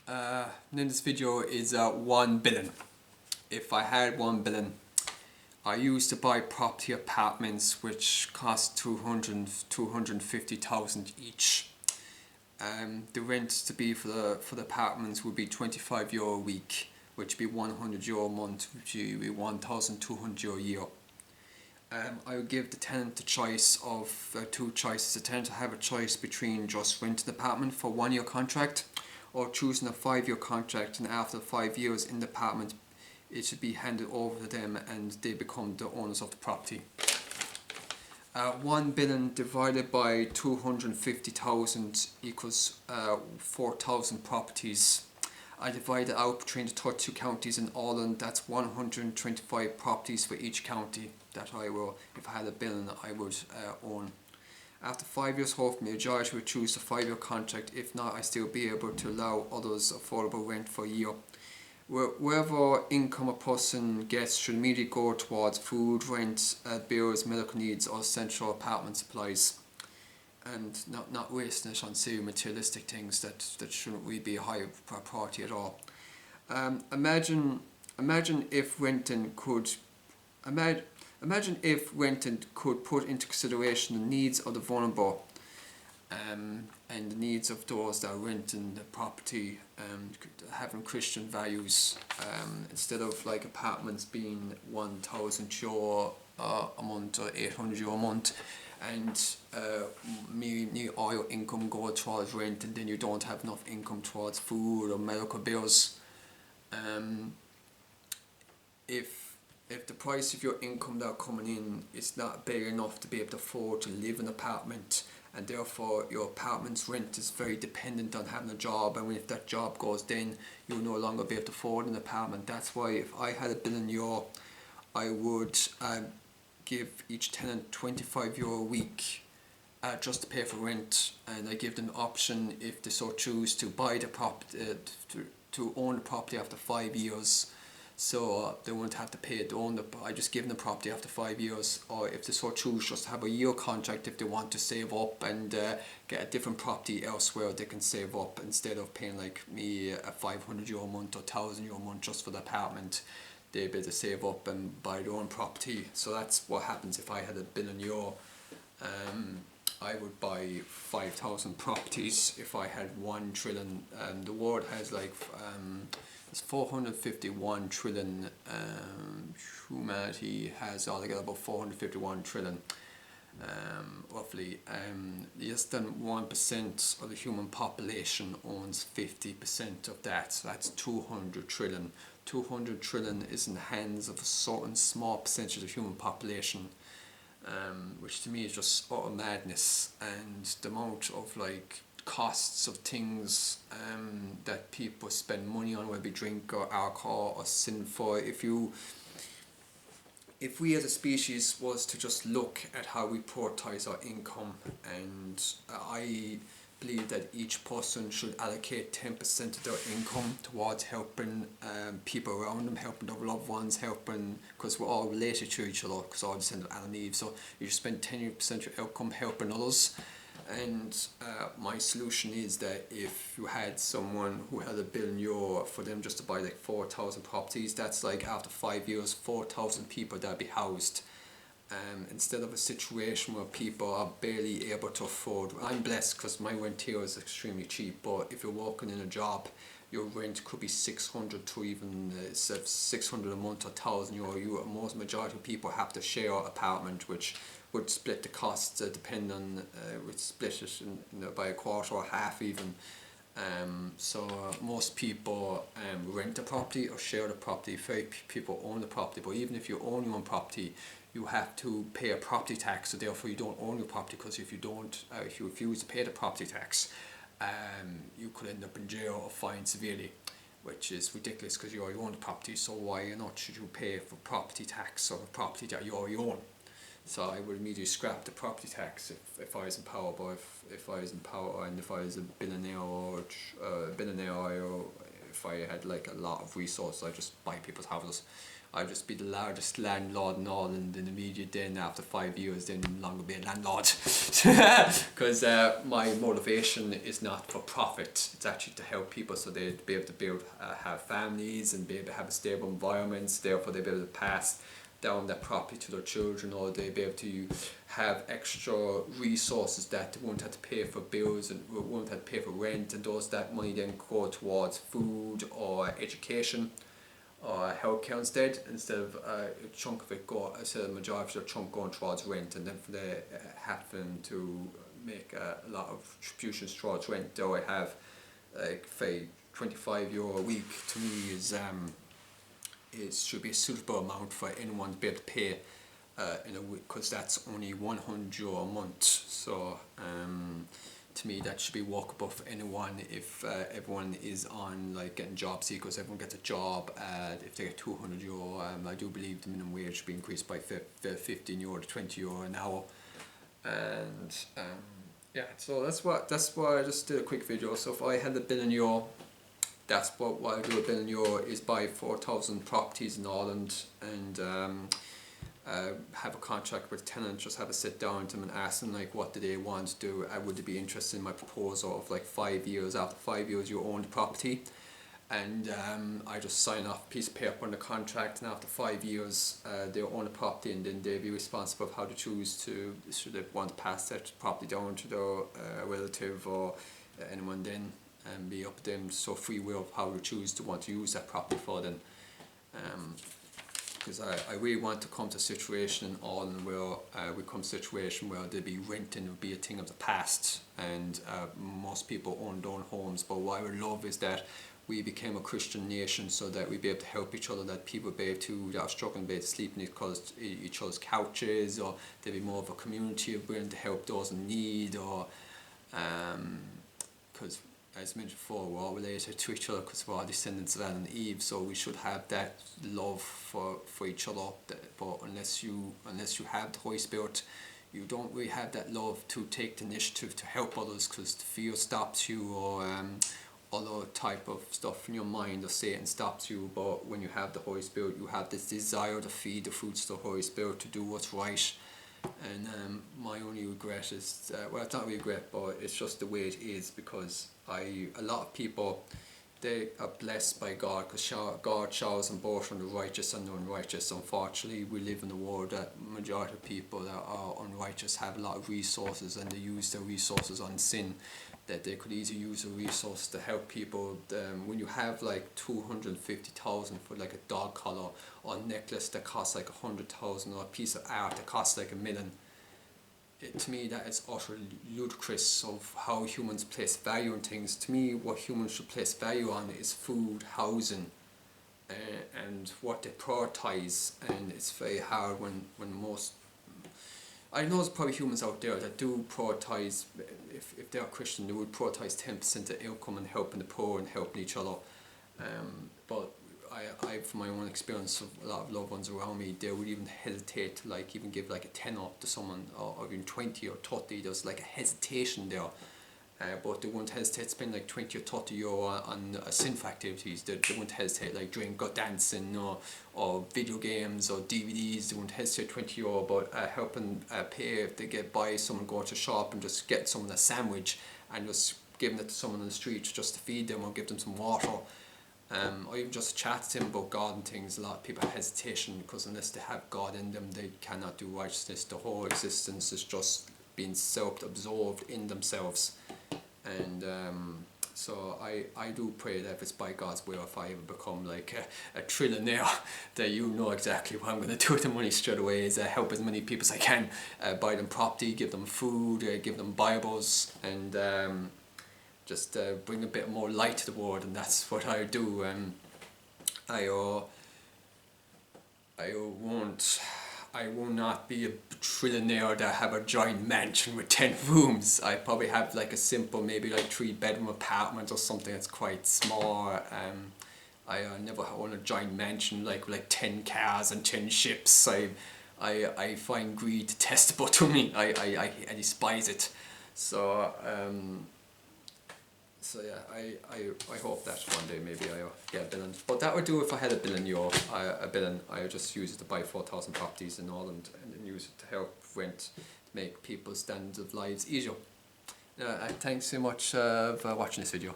In this video is 1 billion. If I had 1 billion, I used to buy property apartments which cost 250,000 each. The rent to be for the apartments would be €25 a week, which would be €100 a month, which would be €1,200 a year. I would give the tenant the choice of two choices. The tenant will have a choice between just renting the apartment for 1 year contract or choosing a 5 year contract, and after 5 years in the apartment it should be handed over to them and they become the owners of the property. 1 billion divided by 250,000 equals 4,000 properties. I divide it out between the 32 counties in Ireland. That's 125 properties for each county that I will, if I had a billion, I would own. After 5 years, hopefully, the majority would choose a 5 year contract. If not, I still be able to allow others affordable rent for a year. Wherever income a person gets should immediately go towards food, rent, bills, medical needs or essential apartment supplies, and not wasting it on silly materialistic things that shouldn't really be a high priority at all. Imagine if renting could put into consideration the needs of the vulnerable, and the needs of those that are renting the property, having Christian values, instead of like apartments being €1,000 a month or €800 a month, and all your income go towards rent, and then you don't have enough income towards food or medical bills. If the price of your income that are coming in is not big enough to be able to afford to live in an apartment, and therefore your apartment's rent is very dependent on having a job, and if that job goes, then you'll no longer be able to afford an apartment. That's why if I had €1 billion, I would give each tenant €25 a week just to pay for rent, and I give them the option, if they so choose, to buy the property, to own the property after 5 years. So they won't have to pay to own I just give them the property after 5 years, or if they so choose, just have a year contract if they want to save up and get a different property elsewhere. They can save up instead of paying like me a €500 a month or €1,000 a month just for the apartment. They'd be able to save up and buy their own property. So that's what happens if I had €1 billion. I would buy 5,000 properties if I had 1 trillion. The world has like it's 451 trillion. Humanity has altogether about 451 trillion, roughly. Less than 1% of the human population owns 50% of that, so that's 200 trillion. 200 trillion is in the hands of a certain small percentage of the human population, which to me is just utter madness. And the amount of like costs of things that people spend money on, whether it be drink or alcohol or sin for. If we as a species was to just look at how we prioritize our income, and I believe that each person should allocate 10% of their income towards helping people around them, helping their loved ones, because we're all related to each other, because all descended of Adam and Eve. So you should spend 10% of your income helping others. And my solution is that if you had someone who had €1 billion, for them just to buy like 4,000 properties, that's like after 5 years 4,000 people that be housed, instead of a situation where people are barely able to afford. I'm blessed because my rent here is extremely cheap, but if you're working in a job, your rent could be 600 to even 600 a month or €1,000. Most majority of people have to share an apartment, which would split the costs, depending on, would split it by a quarter or half even. So most people rent a property or share the property. Very few people own the property, but even if you own your own property, you have to pay a property tax, so therefore you don't own your property, because if you refuse to pay the property tax, you could end up in jail or fined severely, which is ridiculous because you already own the property. So why not should you pay for property tax on a property that you already own? So I would immediately scrap the property tax if I was in power. But if I was in power, and if I was a billionaire or if I had like a lot of resources, I just buy people's houses. I'd just be the largest landlord and all, and then immediately then after 5 years then no longer be a landlord. Because my motivation is not for profit, it's actually to help people so they'd be able to have families and be able to have a stable environment, therefore they'd be able to pass down that property to their children, or they'd be able to have extra resources that they won't have to pay for bills and won't have to pay for rent, and those that money then go towards food or education or healthcare instead of a chunk of it instead of the majority of the chunk going towards rent, and then for they having to make a lot of contributions towards rent, though I have like say €25 a week, to me is it should be a suitable amount for anyone to be able to pay in a week, because that's only €100 a month. So to me that should be workable for anyone if everyone is on like getting job seekers, everyone gets a job, if they get €200, I do believe the minimum wage should be increased by €15 to €20 an hour. And yeah, so that's why I just did a quick video. So if I had €1 billion, that's what I do. €1 billion is buy 4,000 properties in Ireland, and have a contract with Tenant, just have a sit down with them and ask them like what do they want to do, would they be interested in my proposal of like 5 years, after 5 years you own the property, and I just sign off a piece of paper on the contract, and after 5 years they own the property, and then they'll be responsible for how to choose to, should they want to pass that property down to their relative or anyone then, and be up to them, so free will of how to choose to want to use that property for them. Because I really want to come to a situation in Ireland where we come to a situation where there'll be renting will be a thing of the past, and most people own their own homes. But what I would love is that we became a Christian nation, so that we'd be able to help each other, that people be able to, that are struggling, be able to sleep in each other's couches, or there'd be more of a community of willing to help those in need, or because as mentioned before, we're all related to each other because we're all descendants of Adam and Eve, so we should have that love for each other. But unless you have the Holy Spirit, you don't really have that love to take the initiative to help others, because the fear stops you, or other type of stuff in your mind or Satan stops you. But when you have the Holy Spirit, you have this desire to feed the fruits of the Holy Spirit, to do what's right. And my only regret is, well, it's not regret, but it's just the way it is, because a lot of people, they are blessed by God, because God showers them both on the righteous and the unrighteous. Unfortunately, we live in a world that majority of people that are unrighteous have a lot of resources, and they use their resources on sin, that they could easily use the resources to help people. When you have like 250,000 for like a dog collar, or a necklace that costs like 100,000, or a piece of art that costs like $1 million, to me that is utterly ludicrous of how humans place value on things. To me, what humans should place value on is food, housing, and what they prioritise. And it's very hard when most, I know there's probably humans out there that do prioritise, if they are Christian, they would prioritise 10% of income and helping the poor and helping each other. But I, from my own experience of a lot of loved ones around me, they would even hesitate to like even give like a tenner to someone, or even 20 or 30. There's like a hesitation there. But they wouldn't hesitate to spend like 20 or 30 euro on sinful activities. They wouldn't hesitate like drink or dancing, or video games or DVDs. They wouldn't hesitate 20 euro, but helping pay if they get by someone going to shop and just get someone a sandwich, and just giving it to someone on the street just to feed them, or give them some water. Or even just chat to them about God and things. A lot of people have hesitation because unless they have God in them, they cannot do righteousness. The whole existence is just being self-absorbed in themselves. And so I do pray that if it's by God's will, if I ever become like a trillionaire, that you know exactly what I'm going to do with the money straight away, is help as many people as I can, buy them property, give them food, give them Bibles, and just bring a bit more light to the world. And that's what I do. I will not be a trillionaire that have a giant mansion with 10 rooms. I probably have like a simple, maybe like 3-bedroom apartment or something that's quite small. I never own a giant mansion like with 10 cars and 10 ships. I find greed detestable to me. I despise it. So So yeah, I hope that one day maybe I get a billion. But that would do if I had €1 billion. A billion, I would just use it to buy 4,000 properties in Ireland and then use it to help rent, make people's standards of lives easier. Thanks so much for watching this video.